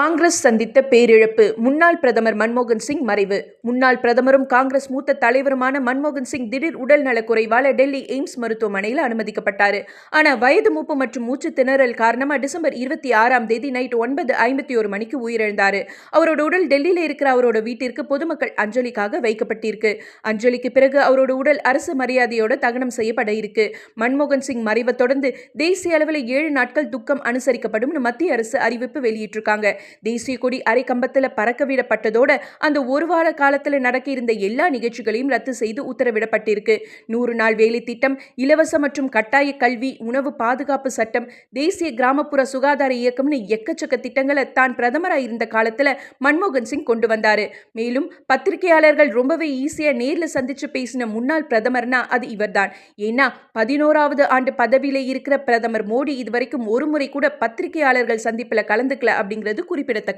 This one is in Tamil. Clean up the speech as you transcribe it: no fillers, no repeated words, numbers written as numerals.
காங்கிரஸ் சந்தித்த பேரிழப்பு முன்னாள் பிரதமர் மன்மோகன் சிங் மறைவு. முன்னாள் பிரதமரும் காங்கிரஸ் மூத்த தலைவருமான மன்மோகன் சிங் திடீர் உடல் நலக்குறைவால டெல்லி எய்ம்ஸ் மருத்துவமனையில் அனுமதிக்கப்பட்டாரு. ஆனா வயது மூப்பு மற்றும் மூச்சு திணறல் காரணமா டிசம்பர் 26ஆம் தேதி நைட் 9:51 மணிக்கு உயிரிழந்தாரு. அவரோட உடல் டெல்லியில இருக்கிற அவரோட வீட்டிற்கு பொதுமக்கள் அஞ்சலிக்காக வைக்கப்பட்டிருக்கு. அஞ்சலிக்கு பிறகு அவரோட உடல் அரசு மரியாதையோட தகனம் செய்யப்பட இருக்கு. மன்மோகன் சிங் மறைவை தொடர்ந்து தேசிய அளவில் 7 நாட்கள் துக்கம் அனுசரிக்கப்படும் மத்திய அரசு அறிவிப்பு வெளியிட்டிருக்காங்க. தேசிய கொடி அரை கம்பத்துல பறக்க விடப்பட்டதோட அந்த ஒரு வார காலத்துல நடக்க இருந்த எல்லா நிகழ்ச்சிகளையும் ரத்து செய்து உத்தரவிடப்பட்டிருக்கு. 100 நாள் வேலை திட்டம், இலவச மற்றும் கட்டாய கல்வி, உணவு பாதுகாப்பு சட்டம், தேசிய கிராமப்புற சுகாதார இயக்கம்னு எக்கச்சக்க திட்டங்களை தான் பிரதமரா இருந்த காலத்துல மன்மோகன் சிங் கொண்டு வந்தாரு. மேலும் பத்திரிகையாளர்கள் ரொம்பவே ஈஸியா நேர்ல சந்திச்சு பேசின முன்னாள் பிரதமர்னா அது இவர்தான். ஏன்னா 11வது ஆண்டு பதவியில இருக்கிற பிரதமர் மோடி இதுவரைக்கும் ஒரு முறை கூட பத்திரிகையாளர்கள் சந்திப்புல கலந்துக்கல அப்படிங்கிறது குறிப்பிடத்தக்கது.